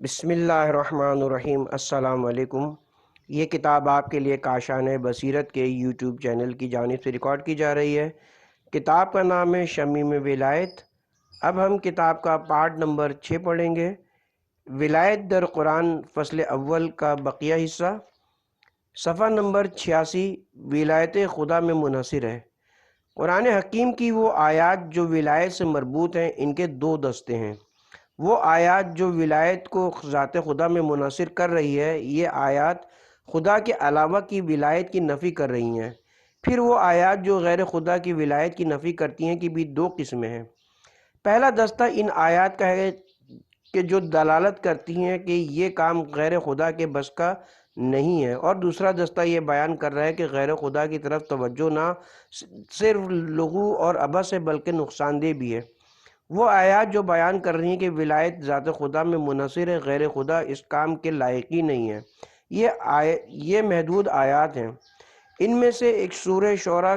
بسم اللہ الرحمن الرحیم۔ السلام علیکم۔ یہ کتاب آپ کے لیے کاشان بصیرت کے یوٹیوب چینل کی جانب سے ریکارڈ کی جا رہی ہے۔ کتاب کا نام ہے شمیم ولایت۔ اب ہم کتاب کا پارٹ نمبر 6 پڑھیں گے، ولایت در قرآن فصل اول کا بقیہ حصہ۔ صفحہ نمبر 86 ولایت خدا میں منحصر ہے۔ قرآن حکیم کی وہ آیات جو ولایت سے مربوط ہیں، ان کے دو دستے ہیں۔ وہ آیات جو ولایت کو ذات خدا میں منحصر کر رہی ہے، یہ آیات خدا کے علاوہ کی ولایت کی نفی کر رہی ہیں۔ پھر وہ آیات جو غیر خدا کی ولایت کی نفی کرتی ہیں، کی بھی دو قسمیں ہیں۔ پہلا دستہ ان آیات کا ہے کہ جو دلالت کرتی ہیں کہ یہ کام غیر خدا کے بس کا نہیں ہے، اور دوسرا دستہ یہ بیان کر رہا ہے کہ غیر خدا کی طرف توجہ نہ صرف لغو اور عبث ہے بلکہ نقصان دہ بھی ہے۔ وہ آیات جو بیان کر رہی ہیں کہ ولایت ذات خدا میں منحصر ہے، غیر خدا اس کام کے لائق ہی نہیں ہے، یہ محدود آیات ہیں۔ ان میں سے ایک سورہ شعراء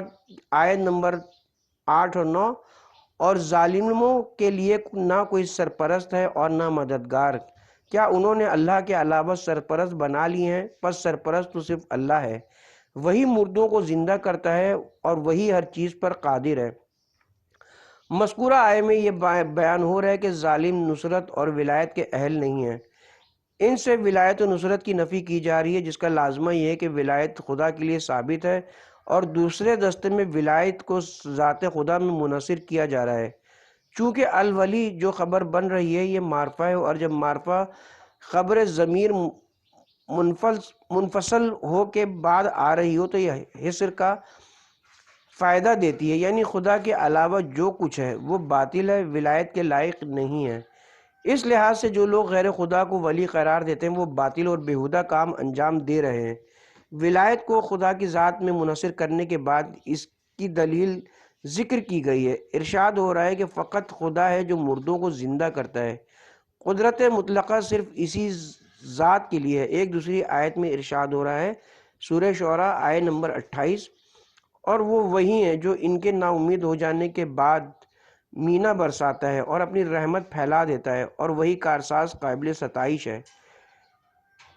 آیت نمبر 8 اور 9، اور ظالموں کے لیے نہ کوئی سرپرست ہے اور نہ مددگار، کیا انہوں نے اللہ کے علاوہ سرپرست بنا لی ہیں؟ پس سرپرست تو صرف اللہ ہے، وہی مردوں کو زندہ کرتا ہے اور وہی ہر چیز پر قادر ہے۔ مذکورہ آیے میں یہ بیان ہو رہا ہے کہ ظالم نصرت اور ولایت کے اہل نہیں ہیں۔ ان سے ولایت و نصرت کی نفی کی جا رہی ہے، جس کا لازمہ یہ ہے کہ ولایت خدا کے لیے ثابت ہے، اور دوسرے دستے میں ولایت کو ذات خدا میں منحصر کیا جا رہا ہے۔ چونکہ الولی جو خبر بن رہی ہے یہ معرفہ ہے، اور جب معرفہ خبر ضمیر منفصل ہو کے بعد آ رہی ہو تو یہ حصر کا فائدہ دیتی ہے، یعنی خدا کے علاوہ جو کچھ ہے وہ باطل ہے، ولایت کے لائق نہیں ہے۔ اس لحاظ سے جو لوگ غیر خدا کو ولی قرار دیتے ہیں وہ باطل اور بیہودہ کام انجام دے رہے ہیں۔ ولایت کو خدا کی ذات میں منحصر کرنے کے بعد اس کی دلیل ذکر کی گئی ہے۔ ارشاد ہو رہا ہے کہ فقط خدا ہے جو مردوں کو زندہ کرتا ہے۔ قدرت مطلقہ صرف اسی ذات کے لیے ہے۔ ایک دوسری آیت میں ارشاد ہو رہا ہے، سورہ شعراء آیت نمبر 28، اور وہ وہی ہیں جو ان کے نا امید ہو جانے کے بعد مینا برساتا ہے اور اپنی رحمت پھیلا دیتا ہے، اور وہی کارساز قابل ستائش ہے۔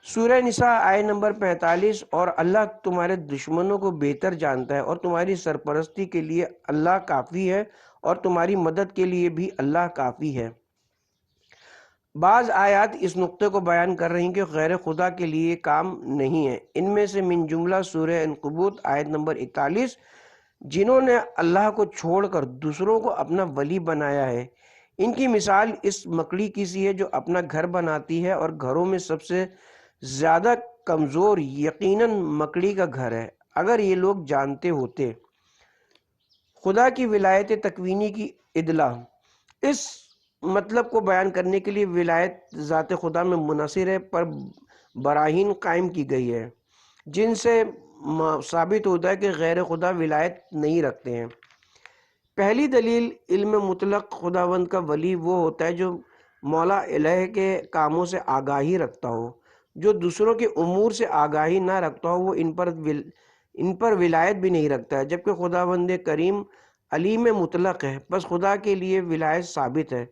سورہ نساء آیت نمبر 45، اور اللہ تمہارے دشمنوں کو بہتر جانتا ہے، اور تمہاری سرپرستی کے لیے اللہ کافی ہے، اور تمہاری مدد کے لیے بھی اللہ کافی ہے۔ بعض آیات اس نقطے کو بیان کر رہی ہیں کہ غیر خدا کے لیے کام نہیں ہے۔ ان میں سے من جملہ سورہ عنکبوت آیت نمبر 41، جنہوں نے اللہ کو چھوڑ کر دوسروں کو اپنا ولی بنایا ہے، ان کی مثال اس مکڑی کی سی ہے جو اپنا گھر بناتی ہے، اور گھروں میں سب سے زیادہ کمزور یقیناً مکڑی کا گھر ہے۔ اگر یہ لوگ جانتے ہوتے۔ خدا کی ولایت تکوینی کی ادلہ، اس مطلب کو بیان کرنے کے لیے ولایت ذات خدا میں منحصر ہے پر براہین قائم کی گئی ہے، جن سے ثابت ہوتا ہے کہ غیر خدا ولایت نہیں رکھتے ہیں۔ پہلی دلیل، علم مطلق خداوند کا ولی وہ ہوتا ہے جو مولا الہ کے کاموں سے آگاہی رکھتا ہو۔ جو دوسروں کے امور سے آگاہی نہ رکھتا ہو وہ ان پر ولایت بھی نہیں رکھتا ہے، جبکہ خداوند کریم علیم مطلق ہے، بس خدا کے لیے ولایت ثابت ہے۔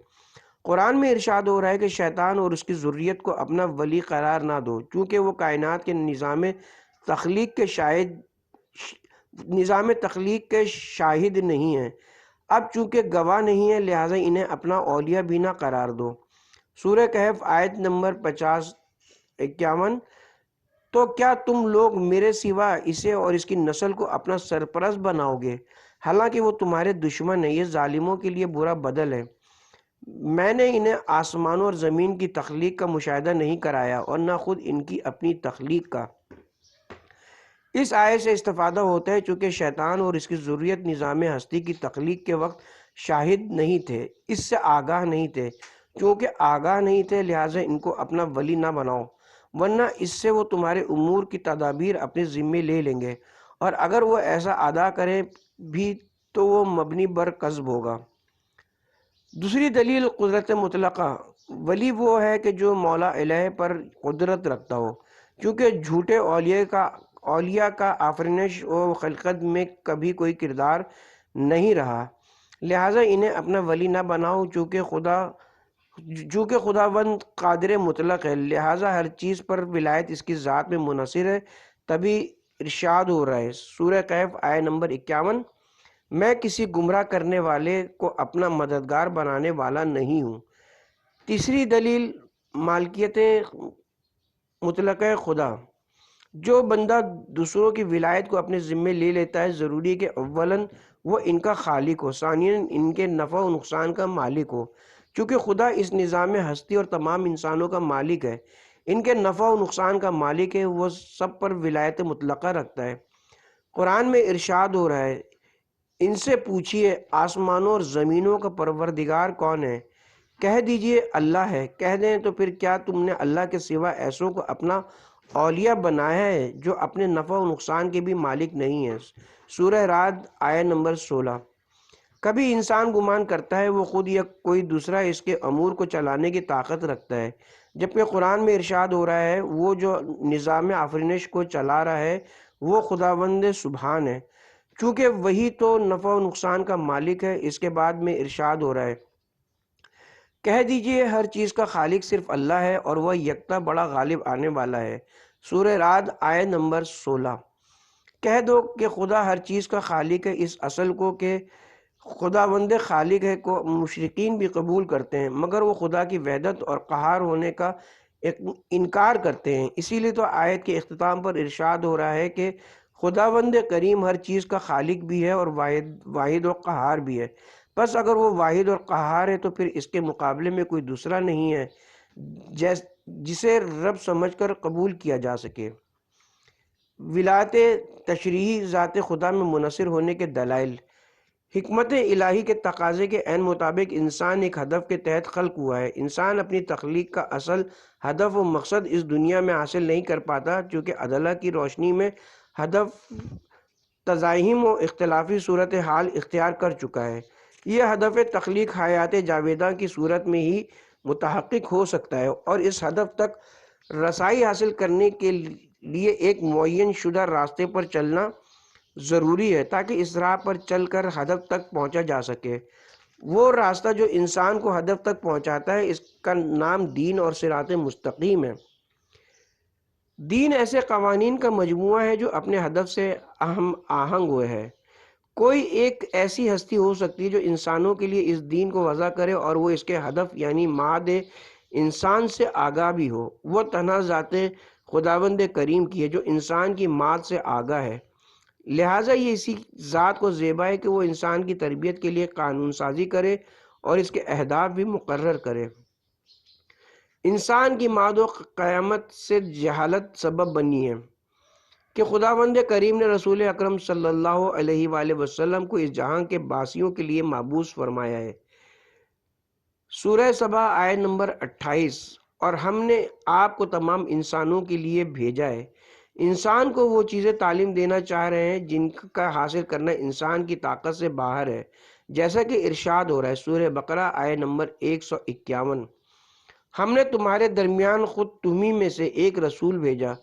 قرآن میں ارشاد ہو رہا ہے کہ شیطان اور اس کی ذریت کو اپنا ولی قرار نہ دو، چونکہ وہ کائنات کے نظام تخلیق کے شاہد نہیں ہیں۔ اب چونکہ گواہ نہیں ہے، لہٰذا انہیں اپنا اولیاء بھی نہ قرار دو۔ سورہ کہف آیت نمبر 51۔ تو کیا تم لوگ میرے سوا اسے اور اس کی نسل کو اپنا سرپرست بناؤ گے، حالانکہ وہ تمہارے دشمن ہیں؟ یہ ظالموں کے لیے برا بدل ہے۔ میں نے انہیں آسمانوں اور زمین کی تخلیق کا مشاہدہ نہیں کرایا، اور نہ خود ان کی اپنی تخلیق کا۔ اس آیت سے استفادہ ہوتا ہے چونکہ شیطان اور اس کی ذریت نظام ہستی کی تخلیق کے وقت شاہد نہیں تھے، اس سے آگاہ نہیں تھے۔ چونکہ آگاہ نہیں تھے لہٰذا ان کو اپنا ولی نہ بناؤ، ورنہ اس سے وہ تمہارے امور کی تدابیر اپنے ذمے لے لیں گے، اور اگر وہ ایسا ادا کریں بھی تو وہ مبنی بر کذب ہوگا۔ دوسری دلیل، قدرت مطلقہ، ولی وہ ہے کہ جو مولا الہ پر قدرت رکھتا ہو، چونکہ جھوٹے اولیاء کا آفرینش و خلقت میں کبھی کوئی کردار نہیں رہا، لہٰذا انہیں اپنا ولی نہ بناؤ، چونکہ چونکہ خداوند قادر مطلق ہے، لہٰذا ہر چیز پر ولایت اس کی ذات میں منحصر ہے۔ تبھی ارشاد ہو رہا ہے سورہ کہف آیہ نمبر 51، میں کسی گمراہ کرنے والے کو اپنا مددگار بنانے والا نہیں ہوں۔ تیسری دلیل مالکیت مطلقہ خدا۔ جو بندہ دوسروں کی ولایت کو اپنے ذمے لے لیتا ہے، ضروری ہے کہ اولاً وہ ان کا خالق ہو، ثانیاً ان کے نفع و نقصان کا مالک ہو۔ چونکہ خدا اس نظام ہستی اور تمام انسانوں کا مالک ہے، ان کے نفع و نقصان کا مالک ہے، وہ سب پر ولایت مطلقہ رکھتا ہے۔ قرآن میں ارشاد ہو رہا ہے، ان سے پوچھئے آسمانوں اور زمینوں کا پروردگار کون ہے؟ کہہ دیجئے اللہ ہے۔ کہہ دیں تو پھر کیا تم نے اللہ کے سوا ایسوں کو اپنا اولیاء بنایا ہے جو اپنے نفع و نقصان کے بھی مالک نہیں ہیں؟ سورہ رعد آیہ نمبر 16۔ کبھی انسان گمان کرتا ہے وہ خود یا کوئی دوسرا اس کے امور کو چلانے کی طاقت رکھتا ہے، جبکہ قرآن میں ارشاد ہو رہا ہے وہ جو نظام آفرینش کو چلا رہا ہے وہ خداوند سبحان ہے، چونکہ وہی تو نفع و نقصان کا مالک ہے۔ اس کے بعد میں ارشاد ہو رہا ہے، کہہ دیجئے ہر چیز کا خالق صرف اللہ ہے اور وہ یکتا بڑا غالب آنے والا ہے۔ سورہ رعد آیہ نمبر 16۔ کہہ دو کہ خدا ہر چیز کا خالق ہے۔ اس اصل کو کہ خداوند خالق ہے کو مشرکین بھی قبول کرتے ہیں، مگر وہ خدا کی وحدت اور قہار ہونے کا انکار کرتے ہیں۔ اسی لیے تو آیت کے اختتام پر ارشاد ہو رہا ہے کہ خداوند کریم ہر چیز کا خالق بھی ہے اور واحد و قہار بھی ہے۔ بس اگر وہ واحد اور قہار ہے تو پھر اس کے مقابلے میں کوئی دوسرا نہیں ہے جسے رب سمجھ کر قبول کیا جا سکے۔ ولایت تشریعی ذات خدا میں منحصر ہونے کے دلائل۔ حکمت الہی کے تقاضے کے عین مطابق انسان ایک ہدف کے تحت خلق ہوا ہے۔ انسان اپنی تخلیق کا اصل ہدف و مقصد اس دنیا میں حاصل نہیں کر پاتا، چونکہ عدالہ کی روشنی میں ہدف تزاحم و اختلافی صورتحال اختیار کر چکا ہے۔ یہ ہدف تخلیق حیات جاویدہ کی صورت میں ہی متحقق ہو سکتا ہے، اور اس ہدف تک رسائی حاصل کرنے کے لیے ایک معین شدہ راستے پر چلنا ضروری ہے تاکہ اس راہ پر چل کر ہدف تک پہنچا جا سکے۔ وہ راستہ جو انسان کو ہدف تک پہنچاتا ہے، اس کا نام دین اور صراط مستقیم ہے۔ دین ایسے قوانین کا مجموعہ ہے جو اپنے ہدف سے ہم آہنگ ہوئے ہے۔ کوئی ایک ایسی ہستی ہو سکتی ہے جو انسانوں کے لیے اس دین کو وضع کرے اور وہ اس کے ہدف یعنی معاد انسان سے آگاہ بھی ہو۔ وہ تنہا ذات خداوند کریم کی ہے جو انسان کی معاد سے آگاہ ہے، لہٰذا یہ اسی ذات کو زیبا ہے کہ وہ انسان کی تربیت کے لیے قانون سازی کرے اور اس کے اہداف بھی مقرر کرے۔ انسان کی معاد و قیامت سے جہالت سبب بنی ہے کہ خداوند کریم نے رسول اکرم صلی اللہ علیہ وآلہ وسلم کو اس جہاں کے باسیوں کے لیے مابعوث فرمایا ہے۔ سورہ سبا آیہ نمبر 28۔ اور ہم نے آپ کو تمام انسانوں کے لیے بھیجا ہے۔ انسان کو وہ چیزیں تعلیم دینا چاہ رہے ہیں جن کا حاصل کرنا انسان کی طاقت سے باہر ہے، جیسا کہ ارشاد ہو رہا ہے سورہ بقرہ آیہ نمبر 151۔ ہم نے تمہارے درمیان خود تمہیں میں سے ایک رسول بھیجا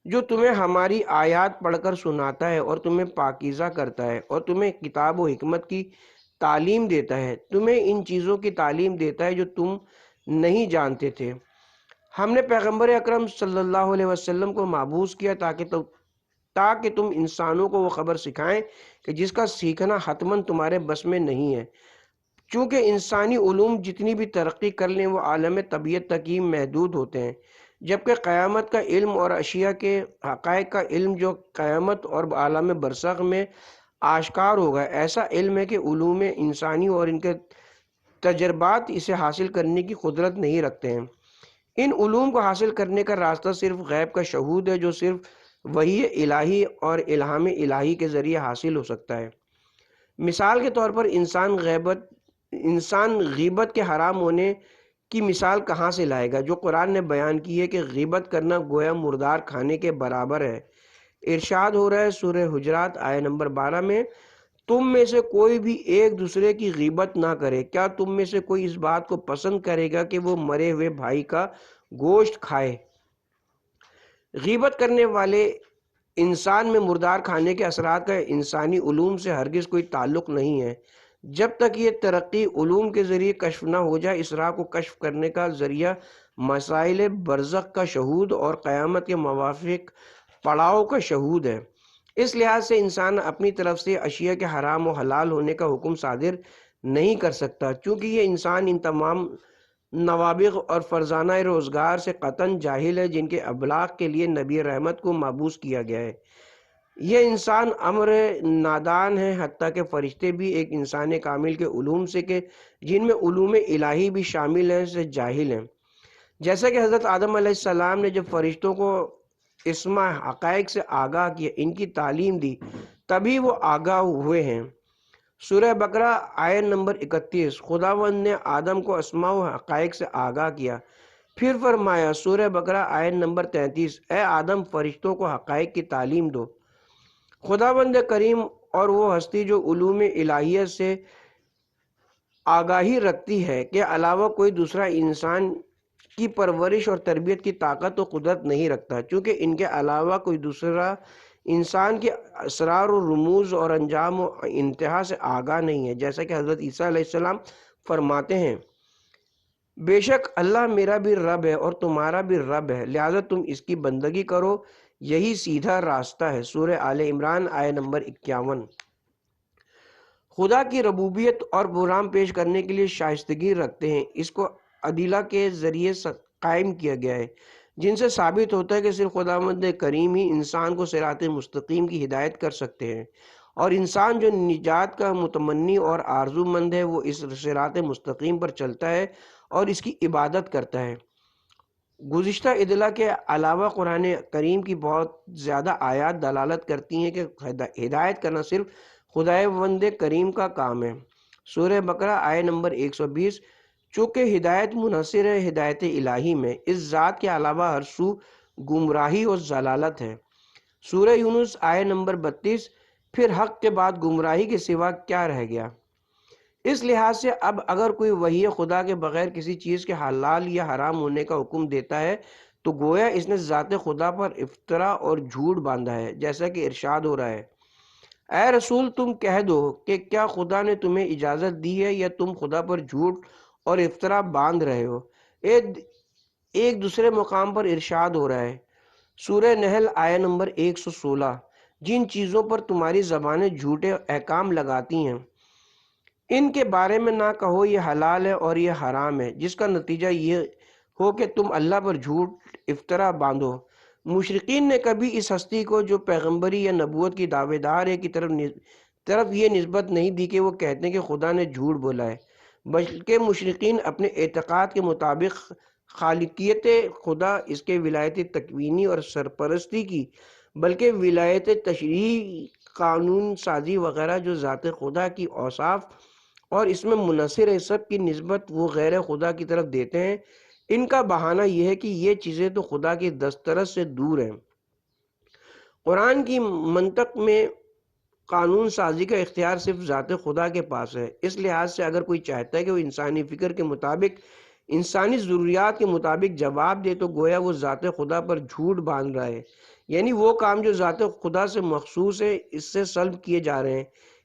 جو تمہیں ہماری آیات پڑھ کر سناتا ہے اور تمہیں پاکیزہ کرتا ہے اور تمہیں کتاب و حکمت کی تعلیم دیتا ہے، تمہیں ان چیزوں کی تعلیم دیتا ہے جو تم نہیں جانتے تھے۔ ہم نے پیغمبر اکرم صلی اللہ علیہ وسلم کو مبعوث کیا تاکہ تم انسانوں کو وہ خبر سکھائیں کہ جس کا سیکھنا حتماً تمہارے بس میں نہیں ہے، چونکہ انسانی علوم جتنی بھی ترقی کر لیں وہ عالم طبیعت تک ہی محدود ہوتے ہیں، جبکہ قیامت کا علم اور اشیاء کے حقائق کا علم جو قیامت اور عالم برزخ میں آشکار ہوگا، ایسا علم ہے کہ علوم انسانی اور ان کے تجربات اسے حاصل کرنے کی قدرت نہیں رکھتے ہیں۔ ان علوم کو حاصل کرنے کا راستہ صرف غیب کا شہود ہے جو صرف وحی الہی اور الہام الہی کے ذریعے حاصل ہو سکتا ہے۔ مثال کے طور پر انسان غیبت کے حرام ہونے کی مثال کہاں سے لائے گا جو قرآن نے بیان کی ہے کہ غیبت کرنا گویا مردار کھانے کے برابر ہے۔ ارشاد ہو رہا ہے سورہ حجرات آیہ نمبر 12 میں، تم میں سے کوئی بھی ایک دوسرے کی غیبت نہ کرے۔ کیا تم میں سے کوئی اس بات کو پسند کرے گا کہ وہ مرے ہوئے بھائی کا گوشت کھائے؟ غیبت کرنے والے انسان میں مردار کھانے کے اثرات کا انسانی علوم سے ہرگز کوئی تعلق نہیں ہے۔ جب تک یہ ترقی علوم کے ذریعے کشف نہ ہو جائے، اس راہ کو کشف کرنے کا ذریعہ مسائل برزخ کا شہود اور قیامت کے موافق پڑاؤ کا شہود ہے۔ اس لحاظ سے انسان اپنی طرف سے اشیاء کے حرام و حلال ہونے کا حکم صادر نہیں کر سکتا، چونکہ یہ انسان ان تمام نوابغ اور فرزانہ روزگار سے قطعاً جاہل ہے جن کے ابلاغ کے لیے نبی رحمت کو مبعوث کیا گیا ہے۔ یہ انسان امر نادان ہے، حتیٰ کہ فرشتے بھی ایک انسان کامل کے علوم سے کہ جن میں علوم الہی بھی شامل ہیں سے جاہل ہیں۔ جیسا کہ حضرت آدم علیہ السلام نے جب فرشتوں کو اسما حقائق سے آگاہ کیا، ان کی تعلیم دی، تبھی وہ آگاہ ہوئے ہیں۔ سورہ بقرہ آیت نمبر 31۔ خداوند نے آدم کو اسماء و حقائق سے آگاہ کیا، پھر فرمایا سورہ بقرہ آیت نمبر 33، اے آدم فرشتوں کو حقائق کی تعلیم دو۔ خداوند کریم اور وہ ہستی جو علوم الہیہ سے آگاہی رکھتی ہے کے علاوہ کوئی دوسرا انسان کی پرورش اور تربیت کی طاقت و قدرت نہیں رکھتا، چونکہ ان کے علاوہ کوئی دوسرا انسان کے اسرار و رموز اور انجام و انتہا سے آگاہ نہیں ہے، جیسا کہ حضرت عیسیٰ علیہ السلام فرماتے ہیں، بے شک اللہ میرا بھی رب ہے اور تمہارا بھی رب ہے، لہذا تم اس کی بندگی کرو، یہی سیدھا راستہ ہے۔ سورہ آل عمران آیت نمبر 51۔ خدا کی ربوبیت اور پروگرام پیش کرنے کے لیے شائستگی رکھتے ہیں، اس کو ادلہ کے ذریعے قائم کیا گیا ہے، جن سے ثابت ہوتا ہے کہ صرف خداوند کریم ہی انسان کو صراط مستقیم کی ہدایت کر سکتے ہیں، اور انسان جو نجات کا متمنی اور آرزو مند ہے وہ اس صراط مستقیم پر چلتا ہے اور اس کی عبادت کرتا ہے۔ گزشتہ ادلہ کے علاوہ قرآن کریم کی بہت زیادہ آیات دلالت کرتی ہیں کہ ہدایت کرنا صرف خداوند کریم کا کام ہے۔ سورہ بقرہ آیت نمبر 120، چونکہ ہدایت منحصر ہے ہدایت الہی میں، اس ذات کے علاوہ ہر سو گمراہی اور ضلالت ہے۔ سورہ یونس آیت نمبر 32، پھر حق کے بعد گمراہی کے سوا کیا رہ گیا؟ اس لحاظ سے اب اگر کوئی وحی خدا کے بغیر کسی چیز کے حلال یا حرام ہونے کا حکم دیتا ہے تو گویا اس نے ذات خدا پر افطرا اور جھوٹ باندھا ہے، جیسا کہ ارشاد ہو رہا ہے، اے رسول تم کہہ دو کہ کیا خدا نے تمہیں اجازت دی ہے یا تم خدا پر جھوٹ اور افطرا باندھ رہے ہو۔ ایک دوسرے مقام پر ارشاد ہو رہا ہے، سورہ نحل آیت نمبر 116، جن چیزوں پر تمہاری زبانیں جھوٹے احکام لگاتی ہیں ان کے بارے میں نہ کہو یہ حلال ہے اور یہ حرام ہے، جس کا نتیجہ یہ ہو کہ تم اللہ پر جھوٹ افطرا باندھو۔ مشرقین نے کبھی اس ہستی کو جو پیغمبری یا نبوت کی دعوے دار ہے کی طرف یہ نسبت نہیں دی کہ وہ کہتے ہیں کہ خدا نے جھوٹ بولا ہے، بلکہ مشرقین اپنے اعتقاد کے مطابق خالقیت خدا، اس کے ولایت تکوینی اور سرپرستی کی، بلکہ ولایت تشریعی، قانون سازی وغیرہ جو ذات خدا کی اوصاف اور اس میں منحصر ہے، سب کی نسبت وہ غیر خدا کی طرف دیتے ہیں۔ ان کا بہانہ یہ ہے کہ یہ چیزیں تو خدا کی دسترس سے دور ہیں۔ قرآن کی منطق میں قانون سازی کا اختیار صرف ذات خدا کے پاس ہے، اس لحاظ سے اگر کوئی چاہتا ہے کہ وہ انسانی فکر کے مطابق، انسانی ضروریات کے مطابق جواب دے تو گویا وہ ذات خدا پر جھوٹ باندھ رہا ہے، یعنی وہ کام جو ذات خدا سے مخصوص ہے اس سے سلب کیے جا رہے ہیں،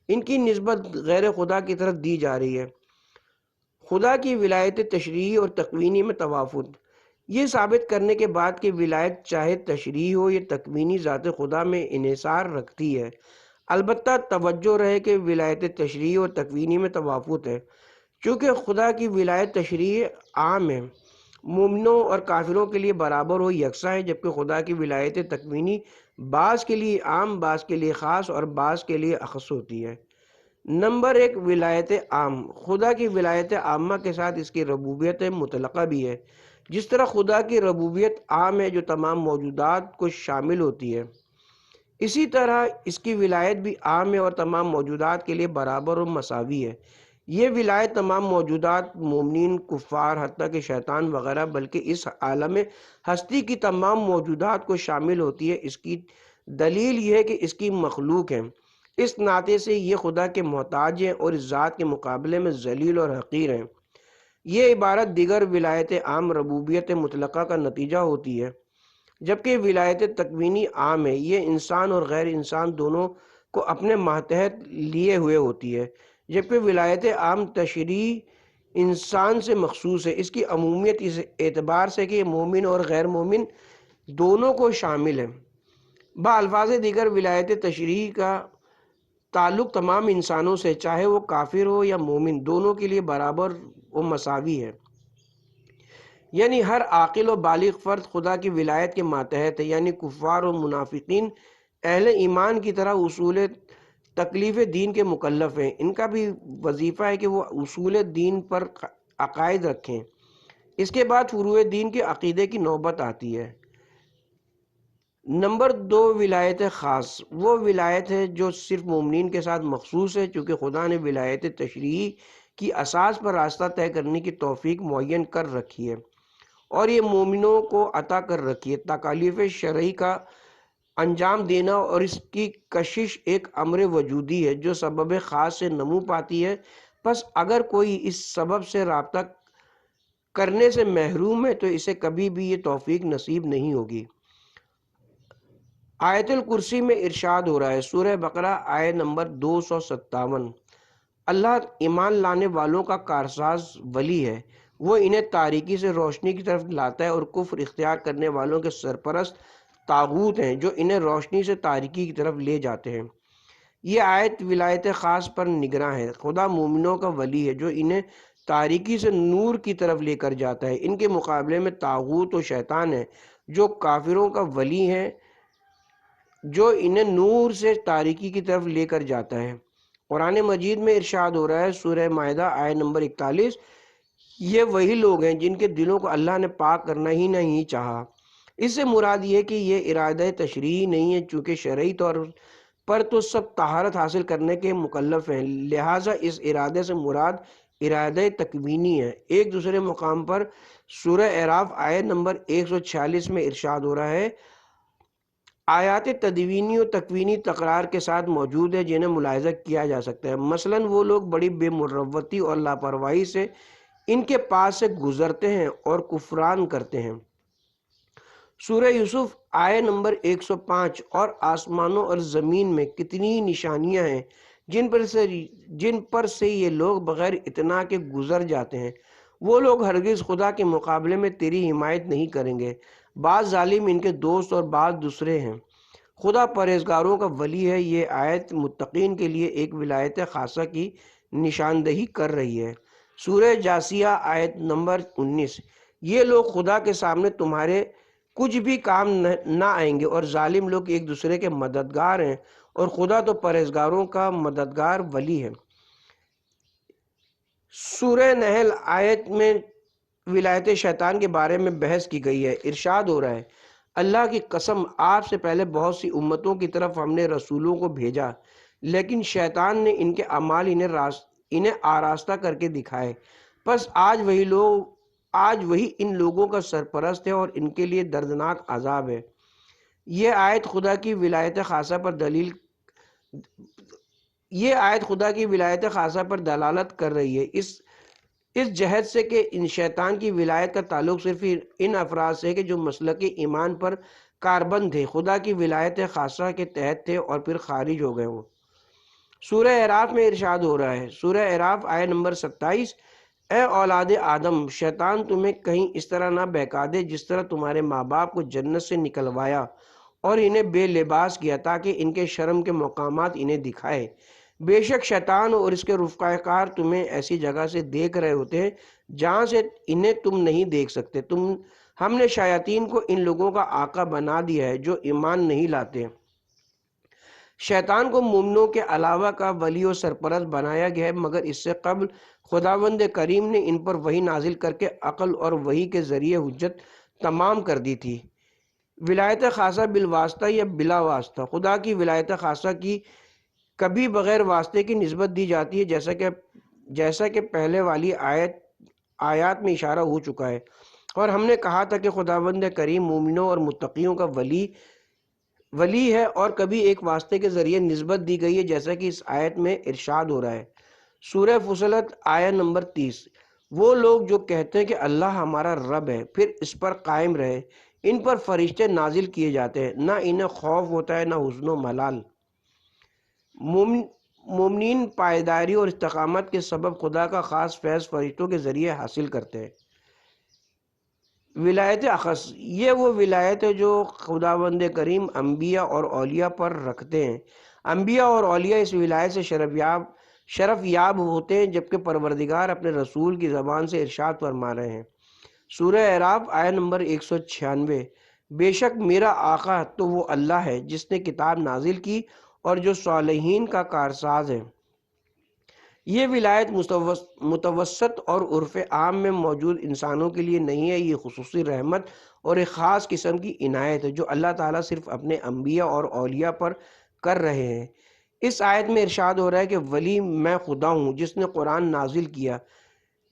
ان کی نسبت غیر خدا کی طرف دی جا رہی ہے۔ خدا کی ولایت تشریعی اور تکوینی میں تفاوت، یہ ثابت کرنے کے بعد کہ ولایت چاہے تشریعی ہو یا تکوینی ذات خدا میں انحصار رکھتی ہے، البتہ توجہ رہے کہ ولایت تشریعی اور تکوینی میں تفاوت ہے، چونکہ خدا کی ولایت تشریعی عام ہے، مومنوں اور کافروں کے لیے برابر و یکساں ہے، جبکہ خدا کی ولایت تکوینی بعض کے لیے عام، بعض کے لیے خاص اور بعض کے لیے اخص ہوتی ہے۔ نمبر 1، ولایت عام۔ خدا کی ولایت عامہ کے ساتھ اس کی ربوبیت مطلقہ بھی ہے، جس طرح خدا کی ربوبیت عام ہے جو تمام موجودات کو شامل ہوتی ہے، اسی طرح اس کی ولایت بھی عام ہے اور تمام موجودات کے لیے برابر و مساوی ہے۔ یہ ولایت تمام موجودات، مومنین، کفار، حتیٰ کہ شیطان وغیرہ، بلکہ اس عالم ہستی کی تمام موجودات کو شامل ہوتی ہے۔ اس کی دلیل یہ ہے کہ اس کی مخلوق ہیں، اس ناطے سے یہ خدا کے محتاج ہیں اور اس ذات کے مقابلے میں ذلیل اور حقیر ہیں۔ یہ عبارت دیگر ولایت عام ربوبیت مطلقہ کا نتیجہ ہوتی ہے، جبکہ ولایت تکوینی عام ہے، یہ انسان اور غیر انسان دونوں کو اپنے ماتحت لیے ہوئے ہوتی ہے۔ جبکہ ولایت عام تشریح انسان سے مخصوص ہے۔ اس کی عمومیت اس اعتبار سے کہ یہ مومن اور غیر مومن دونوں کو شامل ہے۔ بالفاظ دیگر ولایت تشریح کا تعلق تمام انسانوں سے، چاہے وہ کافر ہو یا مومن، دونوں کے لیے برابر و مساوی ہے۔ یعنی ہر عاقل و بالغ فرد خدا کی ولایت کے ماتحت ہے، یعنی کفار و منافقین اہل ایمان کی طرح اصول تکلیف دین کے مکلف ہیں۔ ان کا بھی وظیفہ ہے کہ وہ اصول دین پر عقائد رکھیں۔ اس کے بعد فروع دین کے عقیدے کی نوبت آتی ہے۔ نمبر 2، ولایت خاص۔ وہ ولایت ہے جو صرف مومنین کے ساتھ مخصوص ہے، چونکہ خدا نے ولایت تشریعی کی اساس پر راستہ طے کرنے کی توفیق معین کر رکھی ہے اور یہ مومنوں کو عطا کر رکھی ہے۔ تکالیف شرعی کا انجام دینا اور اس کی کشش ایک امر وجودی ہے جو سبب خاص سے نمو پاتی ہے۔ پس اگر کوئی اس سبب سے رابطہ کرنے سے محروم ہے تو اسے کبھی بھی یہ توفیق نصیب نہیں ہوگی۔ آیت الکرسی میں ارشاد ہو رہا ہے، سورہ بقرہ آیت نمبر 257، اللہ ایمان لانے والوں کا کارساز ولی ہے، وہ انہیں تاریکی سے روشنی کی طرف لاتا ہے، اور کفر اختیار کرنے والوں کے سرپرست طاغوت ہیں جو انہیں روشنی سے تاریکی کی طرف لے جاتے ہیں۔ یہ آیت ولایت خاص پر نگراں ہے۔ خدا مومنوں کا ولی ہے جو انہیں تاریکی سے نور کی طرف لے کر جاتا ہے۔ ان کے مقابلے میں طاغوت و شیطان ہے جو کافروں کا ولی ہے جو انہیں نور سے تاریکی کی طرف لے کر جاتا ہے۔ قرآن مجید میں ارشاد ہو رہا ہے، سورہ مائدہ آیت نمبر 41، یہ وہی لوگ ہیں جن کے دلوں کو اللہ نے پاک کرنا ہی نہیں چاہا۔ اس سے مراد یہ کہ یہ ارادہ تشریعی نہیں ہے، چونکہ شرعی طور پر تو سب طہارت حاصل کرنے کے مکلف ہیں، لہٰذا اس ارادے سے مراد ارادہ تکوینی ہے۔ ایک دوسرے مقام پر سورہ اعراف آیت نمبر 146 میں ارشاد ہو رہا ہے، آیات تدوینی و تکوینی تکرار کے ساتھ موجود ہے جنہیں ملاحظہ کیا جا سکتا ہے۔ مثلاً وہ لوگ بڑی بے مروتی اور لاپرواہی سے ان کے پاس سے گزرتے ہیں اور کفران کرتے ہیں۔ سورہ یوسف آیت نمبر 105، اور آسمانوں اور زمین میں کتنی نشانیاں ہیں جن پر سے یہ لوگ بغیر اطلاع کے گزر جاتے ہیں، وہ لوگ ہرگز خدا کے مقابلے میں تیری حمایت نہیں کریں گے۔ بعض ظالم ان کے دوست اور بعض دوسرے ہیں۔ خدا پرہیزگاروں کا ولی ہے۔ یہ آیت متقین کے لیے ایک ولایت خاصہ کی نشاندہی کر رہی ہے۔ سورہ جاثیہ آیت نمبر 19، یہ لوگ خدا کے سامنے تمہارے کچھ بھی کام نہ آئیں گے اور ظالم لوگ ایک دوسرے کے مددگار ہیں، اور خدا تو پرہیزگاروں کا مددگار ولی ہے۔ سورہ نحل آیت میں ولایت شیطان کے بارے میں بحث کی گئی ہے۔ ارشاد ہو رہا ہے، اللہ کی قسم، آپ سے پہلے بہت سی امتوں کی طرف ہم نے رسولوں کو بھیجا، لیکن شیطان نے ان کے اعمال انہیں آراستہ کر کے دکھائے، پس آج وہی ان لوگوں کا سرپرست ہے اور ان کے لیے دردناک عذاب ہے۔ یہ آیت خدا کی ولایت خاصہ پر دلالت کر رہی ہے، اس جہت سے کہ ان شیطان کی ولایت کا تعلق صرف ان افراد سے ہے کہ جو مسلک ایمان پر کاربند تھے، خدا کی ولایت خاصہ کے تحت تھے اور پھر خارج ہو گئے ہوں۔ سورہ اعراف میں ارشاد ہو رہا ہے، سورہ اعراف آیت نمبر 27، اے اولاد آدم، شیطان تمہیں کہیں اس طرح نہ بہکا دے جس طرح تمہارے ماں باپ کو جنت سے نکلوایا اور انہیں بے لباس کیا تاکہ ان کے شرم کے مقامات انہیں دکھائے۔ بے شک شیطان اور اس کے رفقائے کار تمہیں ایسی جگہ سے دیکھ رہے ہوتے ہیں جہاں سے انہیں تم نہیں دیکھ سکتے۔ ہم نے شیاطین کو ان لوگوں کا آقا بنا دیا ہے جو ایمان نہیں لاتے۔ شیطان کو مومنوں کے علاوہ کا ولی و سرپرست بنایا گیا ہے، مگر اس سے قبل خداوند کریم نے ان پر وحی نازل کر کے عقل اور وحی کے ذریعے حجت تمام کر دی تھی۔ ولایت خاصہ بالواسطہ یا بلا واسطہ۔ خدا کی ولایت خاصہ کی کبھی بغیر واسطے کی نسبت دی جاتی ہے، جیسا کہ پہلے والی آیات میں اشارہ ہو چکا ہے، اور ہم نے کہا تھا کہ خداوند کریم مومنوں اور متقیوں کا ولی ہے، اور کبھی ایک واسطے کے ذریعے نسبت دی گئی ہے جیسا کہ اس آیت میں ارشاد ہو رہا ہے۔ سورہ فصلت آیت نمبر 30، وہ لوگ جو کہتے ہیں کہ اللہ ہمارا رب ہے پھر اس پر قائم رہے، ان پر فرشتے نازل کیے جاتے ہیں، نہ انہیں خوف ہوتا ہے نہ حزن و ملال۔ مومنین پائیداری اور استقامت کے سبب خدا کا خاص فیض فرشتوں کے ذریعے حاصل کرتے ہیں۔ ولایت اخص، یہ وہ ولایت ہے جو خداوند کریم انبیاء اور اولیاء پر رکھتے ہیں۔ انبیاء اور اولیاء اس ولایت سے شرف یاب ہوتے ہیں، جبکہ پروردگار اپنے رسول کی زبان سے ارشاد فرما رہے ہیں۔ سورہ اعراف آیت نمبر 196، بے شک میرا آقا تو وہ اللہ ہے جس نے کتاب نازل کی اور جو صالحین کا کارساز ہے۔ یہ ولایت متوسط اور عرف عام میں موجود انسانوں کے لیے نہیں ہے، یہ خصوصی رحمت اور ایک خاص قسم کی عنایت ہے جو اللہ تعالیٰ صرف اپنے انبیاء اور اولیاء پر کر رہے ہیں۔ اس آیت میں ارشاد ہو رہا ہے کہ ولی میں خدا ہوں جس نے قرآن نازل کیا۔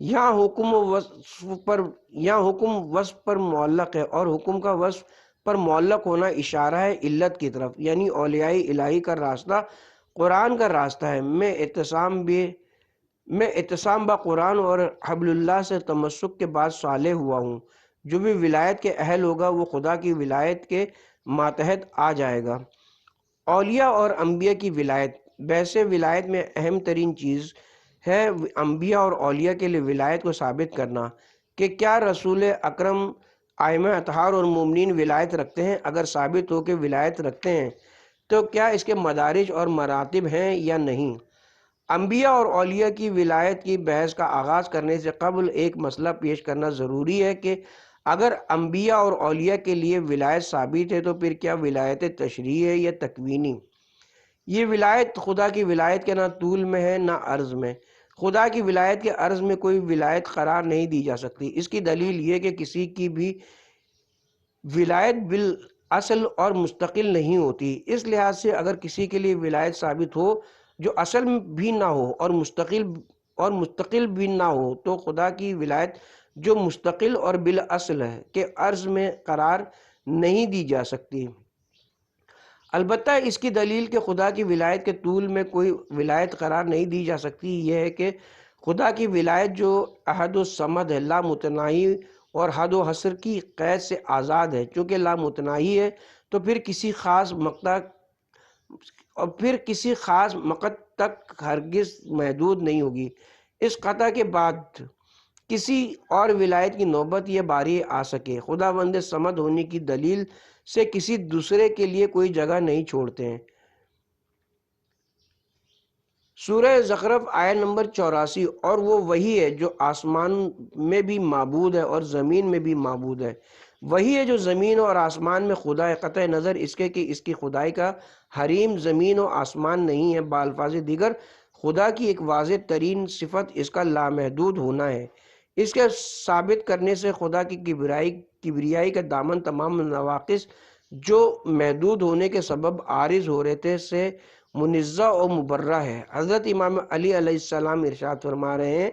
یہاں حکم وصف پر معلق ہے، اور حکم کا وصف پر معلق ہونا اشارہ ہے علت کی طرف، یعنی اولیاء الہی کا راستہ قرآن کا راستہ ہے۔ میں اعتصام با قرآن اور حبل اللہ سے تمسک کے بعد صالح ہوا ہوں۔ جو بھی ولایت کے اہل ہوگا وہ خدا کی ولایت کے ماتحت آ جائے گا۔ اولیاء اور انبیاء کی ولایت، ویسے ولایت میں اہم ترین چیز ہے انبیاء اور اولیاء کے لیے ولایت کو ثابت کرنا کہ کیا رسول اکرم ائمہ اطہار اور مومنین ولایت رکھتے ہیں۔ اگر ثابت ہو کہ ولایت رکھتے ہیں تو کیا اس کے مدارج اور مراتب ہیں یا نہیں۔ انبیاء اور اولیاء کی ولایت کی بحث کا آغاز کرنے سے قبل ایک مسئلہ پیش کرنا ضروری ہے کہ اگر انبیاء اور اولیاء کے لیے ولایت ثابت ہے تو پھر کیا ولایت تشریعی ہے یا تکوینی؟ یہ ولایت خدا کی ولایت کے نہ طول میں ہے نہ عرض میں۔ خدا کی ولایت کے عرض میں کوئی ولایت قرار نہیں دی جا سکتی۔ اس کی دلیل یہ کہ کسی کی بھی ولایت بالاصل اور مستقل نہیں ہوتی۔ اس لحاظ سے اگر کسی کے لیے ولایت ثابت ہو جو اصل بھی نہ ہو اور مستقل بھی نہ ہو تو خدا کی ولایت جو مستقل اور بالاصل ہے کہ عرض میں قرار نہیں دی جا سکتی۔ البتہ اس کی دلیل کہ خدا کی ولایت کے طول میں کوئی ولایت قرار نہیں دی جا سکتی یہ ہے کہ خدا کی ولایت جو احد و صمد ہے، لا متناہی اور حد و حصر کی قید سے آزاد ہے۔ چونکہ لا متناہی ہے تو پھر کسی خاص مقت تک ہرگز محدود نہیں ہوگی۔ اس قطع کے بعد کسی اور ولایت کی نوبت یا باری آ سکے۔ خداوند صمد ہونے کی دلیل سے کسی دوسرے کے لیے کوئی جگہ نہیں چھوڑتے ہیں۔ سورہ زخرف آیت نمبر 84، اور وہ وہی ہے جو آسمان میں بھی معبود ہے اور زمین میں بھی معبود ہے۔ وہی ہے جو زمین اور آسمان میں خدا ہے، قطع نظر اس کے کہ اس کی خدائی کا حریم زمین و آسمان نہیں ہے۔ بالفاظ دیگر خدا کی ایک واضح ترین صفت اس کا لامحدود ہونا ہے۔ اس کے ثابت کرنے سے خدا کی کبریائی کا دامن تمام نواقص جو محدود ہونے کے سبب عارض ہو رہے تھے سے منزہ و مبرہ ہے۔ حضرت امام علی علیہ السلام ارشاد فرما رہے ہیں،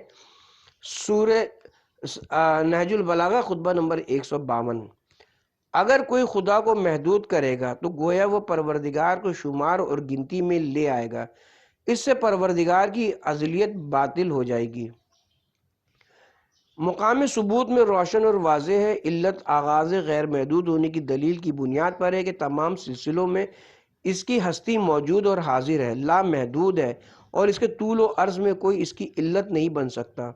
سورہ نہج البلاغہ خطبہ نمبر 152، اگر کوئی خدا کو محدود کرے گا تو گویا وہ پروردگار کو شمار اور گنتی میں لے آئے گا، اس سے پروردگار کی ازلیت باطل ہو جائے گی۔ مقام ثبوت میں روشن اور واضح ہے۔ علت آغاز غیر محدود ہونے کی دلیل کی بنیاد پر ہے کہ تمام سلسلوں میں اس کی ہستی موجود اور حاضر ہے، لا محدود ہے، اور اس کے طول و عرض میں کوئی اس کی علت نہیں بن سکتا۔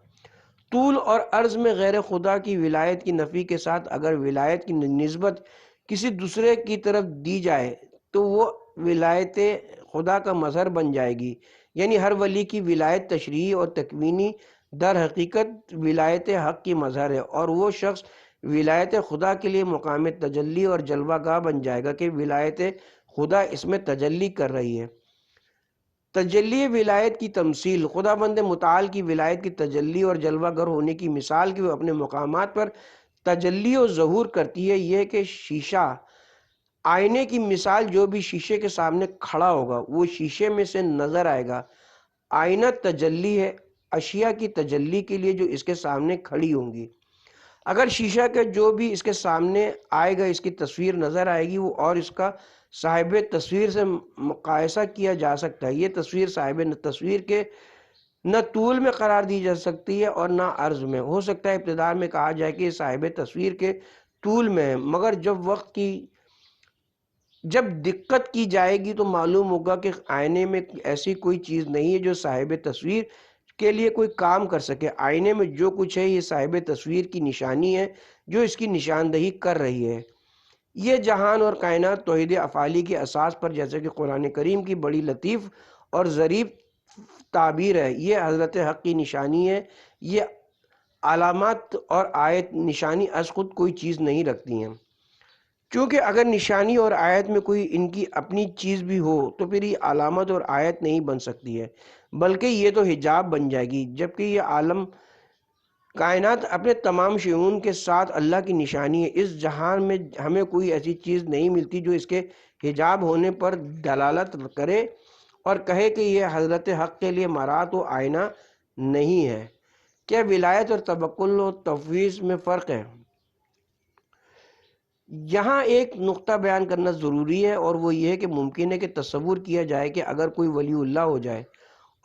طول اور عرض میں غیر خدا کی ولایت کی نفی کے ساتھ اگر ولایت کی نسبت کسی دوسرے کی طرف دی جائے تو وہ ولایت خدا کا مظہر بن جائے گی، یعنی ہر ولی کی ولایت تشریعی اور تکوینی در حقیقت ولایت حق کی مظہر ہے، اور وہ شخص ولایت خدا کے لیے مقام تجلی اور جلوہ گاہ بن جائے گا کہ ولایت خدا اس میں تجلی کر رہی ہے۔ تجلی ولایت کی تمثیل، خداوند متعال کی ولایت کی تجلی اور جلوہ گر ہونے کی مثال کہ وہ اپنے مقامات پر تجلی و ظہور کرتی ہے، یہ کہ شیشہ آئینے کی مثال، جو بھی شیشے کے سامنے کھڑا ہوگا وہ شیشے میں سے نظر آئے گا۔ آئینہ تجلی ہے اشیاء کی تجلی کے لیے جو اس کے سامنے کھڑی ہوں گی۔ اگر شیشہ کے جو بھی اس کے سامنے آئے گا اس کی تصویر نظر آئے گی وہ اور اس کا صاحب تصویر سے مقایسہ کیا جا سکتا ہے۔ یہ تصویر صاحب تصویر کے نہ طول میں قرار دی جا سکتی ہے اور نہ عرض میں۔ ہو سکتا ہے ابتداء میں کہا جائے کہ یہ صاحب تصویر کے طول میں ہے، مگر جب وقت کی جب دقت کی جائے گی تو معلوم ہوگا کہ آئینے میں ایسی کوئی چیز نہیں ہے جو صاحب تصویر کے لیے کوئی کام کر سکے۔ آئینے میں جو کچھ ہے یہ صاحب تصویر کی نشانی ہے جو اس کی نشاندہی کر رہی ہے۔ یہ جہان اور کائنات توحید افعالی کی اساس پر، جیسے کہ قرآن کریم کی بڑی لطیف اور ظریف تعبیر ہے، یہ حضرت حق کی نشانی ہے۔ یہ علامات اور آیت نشانی از خود کوئی چیز نہیں رکھتی ہیں، چونکہ اگر نشانی اور آیت میں کوئی ان کی اپنی چیز بھی ہو تو پھر یہ علامت اور آیت نہیں بن سکتی ہے، بلکہ یہ تو حجاب بن جائے گی۔ جبکہ یہ عالم کائنات اپنے تمام شعون کے ساتھ اللہ کی نشانی ہے۔ اس جہان میں ہمیں کوئی ایسی چیز نہیں ملتی جو اس کے حجاب ہونے پر دلالت کرے اور کہے کہ یہ حضرت حق کے لیے مرات و آئینہ نہیں ہے۔ کیا ولایت اور توکل و تفویض میں فرق ہے؟ یہاں ایک نقطہ بیان کرنا ضروری ہے، اور وہ یہ ہے کہ ممکن ہے کہ تصور کیا جائے کہ اگر کوئی ولی اللہ ہو جائے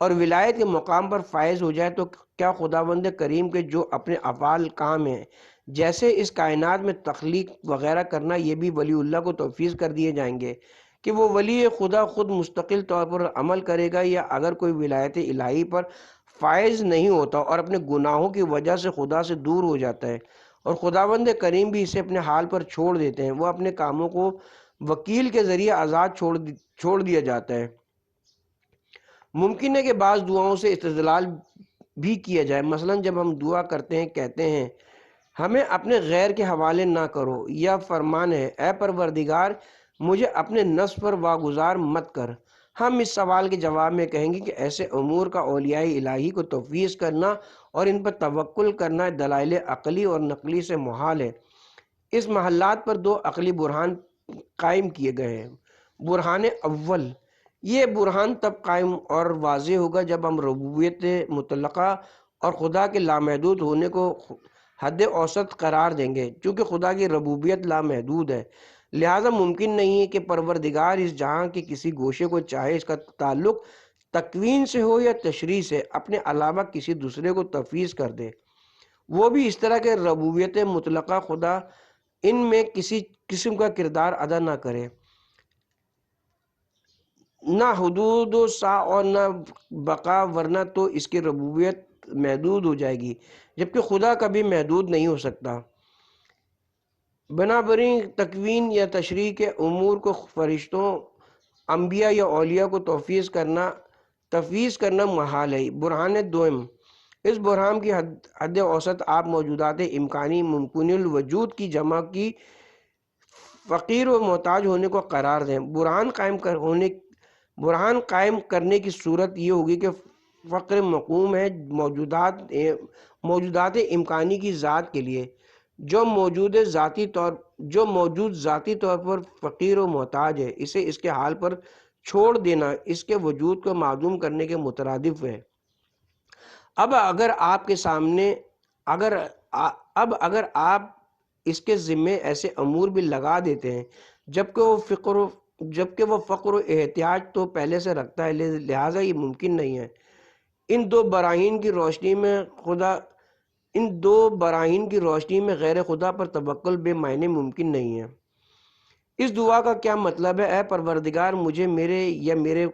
اور ولایت کے مقام پر فائز ہو جائے تو کیا خداوند کریم کے جو اپنے افعال کام ہیں، جیسے اس کائنات میں تخلیق وغیرہ کرنا، یہ بھی ولی اللہ کو تفویض کر دیے جائیں گے کہ وہ ولی خدا خود مستقل طور پر عمل کرے گا؟ یا اگر کوئی ولایت الہی پر فائز نہیں ہوتا اور اپنے گناہوں کی وجہ سے خدا سے دور ہو جاتا ہے اور خداوند کریم بھی اسے اپنے حال پر چھوڑ دیتے ہیں، وہ اپنے کاموں کو وکیل کے ذریعے آزاد چھوڑ دیا جاتا ہے۔ ممکن ہے کہ بعض دعاؤں سے استدلال بھی کیا جائے، مثلا جب ہم دعا کرتے ہیں کہتے ہیں ہمیں اپنے غیر کے حوالے نہ کرو، یا فرمان ہے اے پروردگار مجھے اپنے نفس پر واگزار مت کر۔ ہم اس سوال کے جواب میں کہیں گے کہ ایسے امور کا اولیاء الہی کو تفویض کرنا اور ان پر توکل کرنا دلائل عقلی اور نقلی سے محال ہے۔ اس محلات پر دو عقلی برہان قائم کیے گئے ہیں۔ برہان اول، یہ برہان تب قائم اور واضح ہوگا جب ہم ربوبیت مطلقہ اور خدا کے لامحدود ہونے کو حد اوسط قرار دیں گے۔ چونکہ خدا کی ربوبیت لامحدود ہے، لہٰذا ممکن نہیں ہے کہ پروردگار اس جہاں کے کسی گوشے کو چاہے اس کا تعلق تکوین سے ہو یا تشریع سے، اپنے علاوہ کسی دوسرے کو تفویض کر دے۔ وہ بھی اس طرح کہ ربوبیت مطلقہ خدا ان میں کسی قسم کا کردار ادا نہ کرے، نہ حدود و سع اور نہ بقا، ورنہ تو اس کی ربوبیت محدود ہو جائے گی، جبکہ خدا کبھی محدود نہیں ہو سکتا۔ بنابراین تکوین یا تشریع کے امور کو فرشتوں، انبیاء یا اولیاء کو تفویض کرنا محال ہے۔ برہان دوم، اس برہان کی حد اوسط آپ موجودات امکانی ممکن الوجود کی جمع کی فقیر و محتاج ہونے کو قرار دیں۔ برہان قائم کرنے کی صورت یہ ہوگی کہ فقر مقوم ہے موجودات امکانی کی ذات کے لیے، جو موجود ذاتی طور پر فقیر و محتاج ہے، اسے اس کے حال پر چھوڑ دینا اس کے وجود کو معدوم کرنے کے مترادف ہے۔ اب اگر آپ اس کے ذمے ایسے امور بھی لگا دیتے ہیں جبکہ وہ فقر و احتیاج تو پہلے سے رکھتا ہے، لہٰذا یہ ممکن نہیں ہے۔ ان دو براہین کی روشنی میں غیر خدا پر توکل بے معنی ممکن نہیں ہے۔ اس دعا کا کیا مطلب ہے؟ اے پروردگار مجھے میرے یا میرے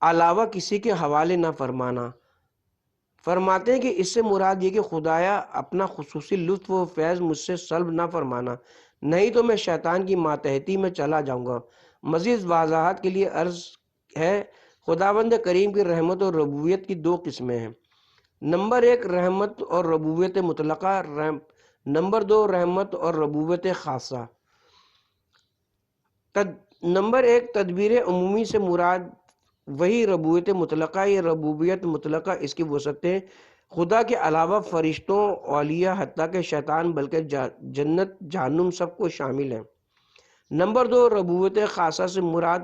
علاوہ کسی کے حوالے نہ فرمانا۔ فرماتے ہیں کہ اس سے مراد یہ کہ خدایا اپنا خصوصی لطف و فیض مجھ سے سلب نہ فرمانا، نہیں تو میں شیطان کی ماتحتی میں چلا جاؤں گا۔ مزید وضاحت کے لیے عرض ہے، خداوند کریم کی رحمت اور ربوبیت کی دو قسمیں ہیں: نمبر ایک رحمت اور ربوبیت مطلقہ، نمبر دو رحمت اور ربوبیت خاصہ۔ نمبر ایک تدبیر عمومی سے مراد وہی ربوبیت مطلقہ یا ربوبیت مطلقہ، اس کی وسعتیں خدا کے علاوہ فرشتوں، اولیاء، حتیٰ کہ شیطان، بلکہ جنت جہنم سب کو شامل ہیں۔ نمبر دو ربوبیت خاصہ سے مراد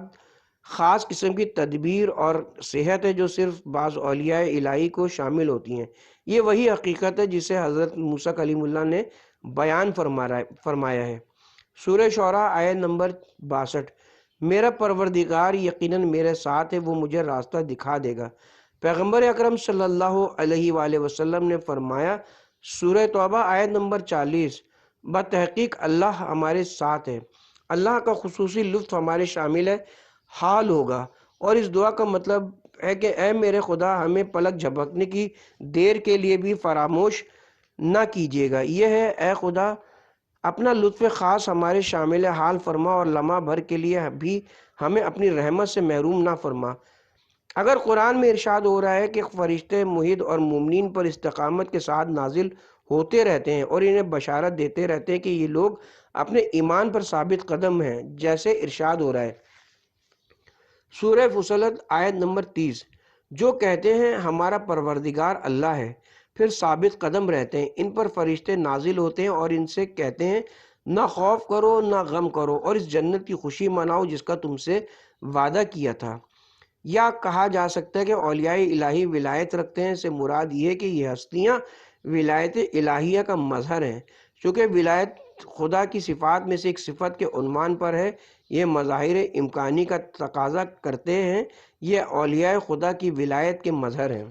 خاص قسم کی تدبیر اور صحت ہے جو صرف بعض اولیاء الہی کو شامل ہوتی ہیں۔ یہ وہی حقیقت ہے جسے حضرت موسیٰ کلیم اللہ نے بیان فرمایا ہے۔ سورہ شعراء آیت نمبر 62، میرا پروردگار یقیناً میرے ساتھ ہے، وہ مجھے راستہ دکھا دے گا۔ پیغمبر اکرم صلی اللہ علیہ وآلہ وسلم نے فرمایا، سورہ توبہ آیت نمبر 40، بتحقیق اللہ ہمارے ساتھ ہے، اللہ کا خصوصی لطف ہمارے شامل ہے حال ہوگا، اور اس دعا کا مطلب ہے کہ اے میرے خدا ہمیں پلک جھپکنے کی دیر کے لیے بھی فراموش نہ کیجیے گا۔ یہ ہے اے خدا اپنا لطف خاص ہمارے شامل حال فرما، اور لمحہ بھر کے لیے بھی ہمیں اپنی رحمت سے محروم نہ فرما۔ اگر قرآن میں ارشاد ہو رہا ہے کہ فرشتے محیط اور مومنین پر استقامت کے ساتھ نازل ہوتے رہتے ہیں اور انہیں بشارت دیتے رہتے ہیں کہ یہ لوگ اپنے ایمان پر ثابت قدم ہیں، جیسے ارشاد ہو رہا ہے سورہ فصلت آیت نمبر 30، جو کہتے ہیں ہمارا پروردگار اللہ ہے، پھر ثابت قدم رہتے ہیں، ان پر فرشتے نازل ہوتے ہیں اور ان سے کہتے ہیں نہ خوف کرو نہ غم کرو، اور اس جنت کی خوشی مناؤ جس کا تم سے وعدہ کیا تھا۔ یا کہا جا سکتا ہے کہ اولیاء الہی ولایت رکھتے ہیں، سے مراد یہ ہے کہ یہ ہستیاں ولایت الہیہ کا مظہر ہیں، چونکہ ولایت خدا کی صفات میں سے ایک صفت کے عنوان پر ہے، یہ مظاہر امکانی کا تقاضا کرتے ہیں، یہ اولیاء خدا کی ولایت کے مظہر ہیں۔